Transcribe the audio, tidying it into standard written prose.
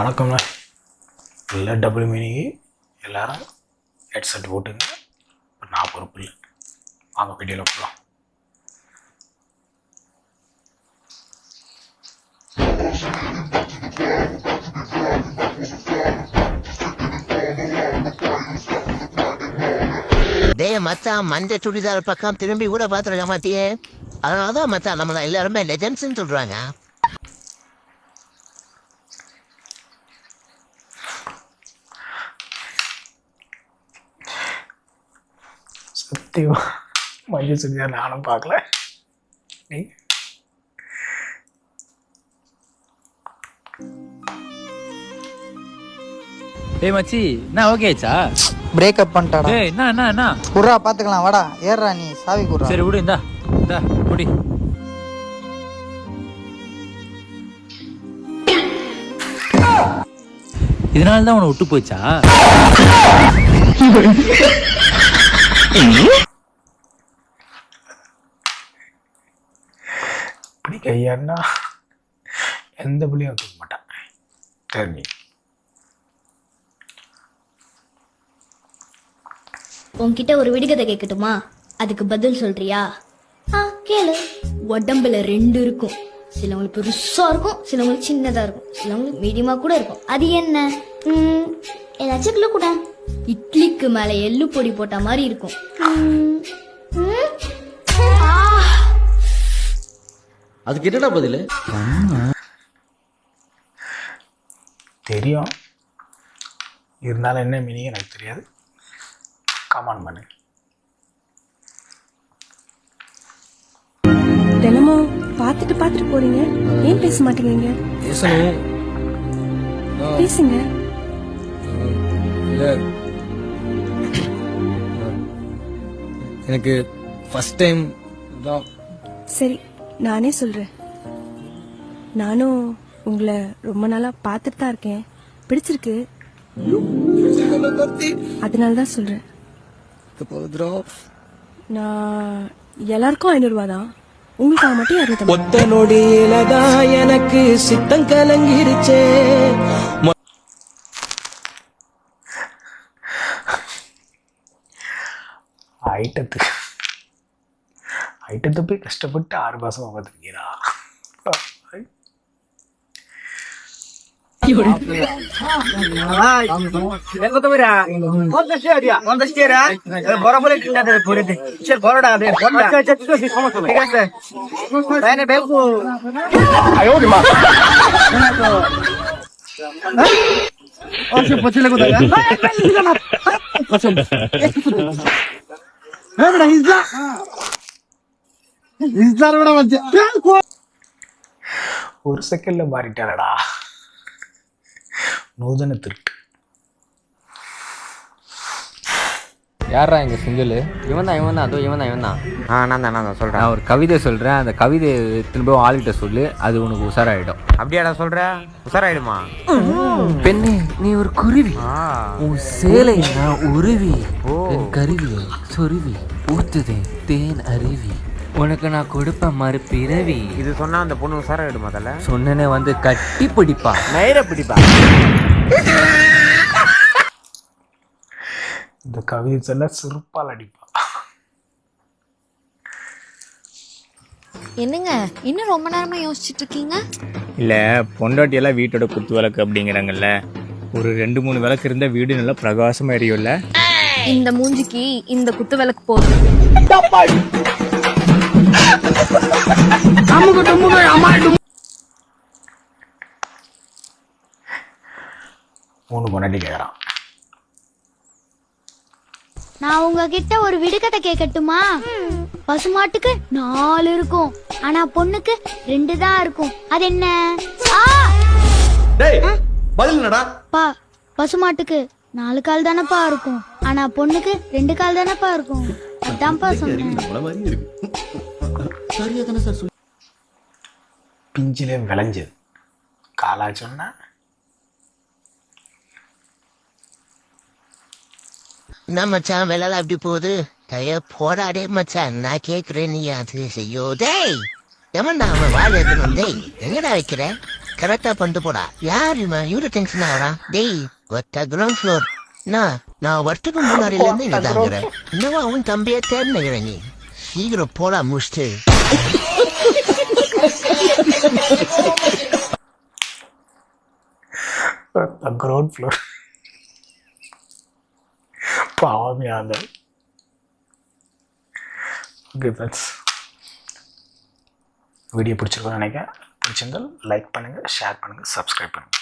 வணக்கம்ண்ணா. நல்லா double meaning எல்லாரும் ஹெட்செட் போட்டுங்க. இப்போ நான் பொறுப்பு இல்லை. வாங்க வீடியோவில் போகலாம். டேய் மச்சான், மஞ்ச சுடிதார் பக்கம் திரும்பி கூட பார்த்துருக்க மாட்டியே. அதனாலதான் மச்சான் நம்மள எல்லாருமே லெஜெண்ட்ஸ்ன்னு சொல்றாங்க. சத்தியமா மஞ்சள் சுடிதார் நானும் பார்க்கல. நீ ஏய் மச்சி, நான் ஓகே ஆச்சா? பிரேக்கப் பண்ணிட்டாடா. ஏய் என்ன குர்ரா பாத்துக்கலாம், வாடா ஏறா, நீ சாவி குர்ரா. சரி விடு, இந்தா குடி. இதனால தான் உன்னை விட்டு போச்சா? இப்படி கையாடினா எந்த பிள்ளையும் ஒத்துக்க மாட்டான். தெரிஞ்சு உன்கிட்ட ஒரு விடுகதை கேட்கட்டுமா? அதுக்கு பதில் சொல்றியா? கேளு. உடம்புல ரெண்டு இருக்கும். சிலவங்களுக்கு பெருசா இருக்கும், சிலவங்களுக்கு சின்னதா இருக்கும், சிலவங்களுக்கு மீடியமா கூட இருக்கும். அது என்ன? ஏதாச்சும் கூட. இட்லிக்கு மேல எள்ளு பொடி போட்ட மாதிரி இருக்கும். அதுக்கு என்னடா பதில்? தெரியும், இருந்தாலும் என்ன மீனிங் எனக்கு தெரியாது. கமெண்ட் பண்ணு. தினமும் பார்த்துட்டு போறீங்க, ஏன் பேச மாட்டேங்கிறீங்க? பேசுங்க. எனக்கு ஃபர்ஸ்ட் டைம் தான். சரி, நானே சொல்றேன். நானும் உங்களை ரொம்ப நாளா பார்த்துட்டு தான் இருக்கேன். பிடிச்சிருக்கு, அதனாலதான் சொல்றேன். நான் எல்லாருக்கும் 500 ரூபா தான், உங்களுக்காக மட்டும் 200. ஒத்த நொடியிலதான் எனக்கு சித்தம் கலங்கிருச்சே. ஐட்டத்தை போய் கஷ்டப்பட்டு 6 மாசமா பார்த்துருக்கீங்களா? ஒரு செகண்ட்ல மாறிட்டாரடா. நூதன திருட்டு. யாரா இங்க சிங்கிள்? இவன் தான் அதோ இவன் தான். நான் தான் சொல்றேன். நான் ஒரு கவிதை சொல்றேன், அந்த கவிதை திரும்ப ஆள்கிட்ட சொல்லு, அது உனக்கு உசாராயிடும். அப்படியாடா சொல்ற? உசாராயிடுமா? பெண்ணே, நீ ஒரு குருவி, உன் சேலை நான் உருவி, என் கருவியை சொருவி ஊத்துதே தேன் அருவி, உனக்கு நான் கொடுப்ப மறுபிறவி. இது சொன்னா அந்த பொண்ணு உசாராயிடுமா? தல சொன்னனே வந்து கட்டி பிடிப்பா, மயிர பிடிப்பா. இந்த கவிதை சொல்ல சிறுப்பால் அடிப்பா. என்னங்க இன்னும் ரொம்ப நேரமா யோசிச்சுட்டு இருக்கீங்க? இல்லை, பொண்டாட்டியெல்லாம் வீட்டோட குத்து விளக்கு அப்படிங்கிறாங்கல்ல. ஒரு 2-3 விளக்கு இருந்தால் வீடு நல்லா பிரகாசமாக எரியும்ல. இந்த மூஞ்சிக்கு இந்த குத்து விளக்கு போதும். 3 பொண்டாட்டி கேட்குறான். நான் உங்ககிட்ட ஒரு விடுகதை கேட்கட்டுமா? பசுமாட்டுக்கு 4 இருக்கும், ஆனா பொண்ணுக்கு 2 தான் இருக்கும். அது என்ன? பசுமாட்டுக்கு 4 கால் தானப்பா இருக்கும், ஆனா பொண்ணுக்கு 2 கால் தானப்பா இருக்கும். அதான்ப்பா சொன்னேன். பிஞ்சிலே விளைஞ்சது காலா சொன்னா. என்ன மச்சான், வேலை அப்படி போகுது? கைய போடாடே மச்சான், நான் கேக்குறேன், நீ அது செய்யோ. டேய் எவன்டா அவன் வாழ எடுக்கணும்? டேய் எங்கடா வைக்கிற? கரெக்டா பண்ணிட்டு போடா. யார் இவன் இவ்வளவு டென்ஷன் ஆகுறான்? டேய் ஒத்த கிரவுண்ட் ஃப்ளோர். நான் வரத்துக்கு முன்னாடில இருந்து இங்க தாங்குறேன். இன்னும் அவன் தம்பியை தேடினேன். நீ சீக்கிரம் போடா முடிச்சுட்டு. கிரவுண்ட் ஃப்ளோர் பாவமே அந்த. ஓகே ஃப்ரெண்ட்ஸ், வீடியோ பிடிச்சிருக்கோன்னு நினைக்கிறேன். பிடிச்சிருந்தால் லைக் பண்ணுங்கள், ஷேர் பண்ணுங்கள், சப்ஸ்கிரைப் பண்ணுங்கள்.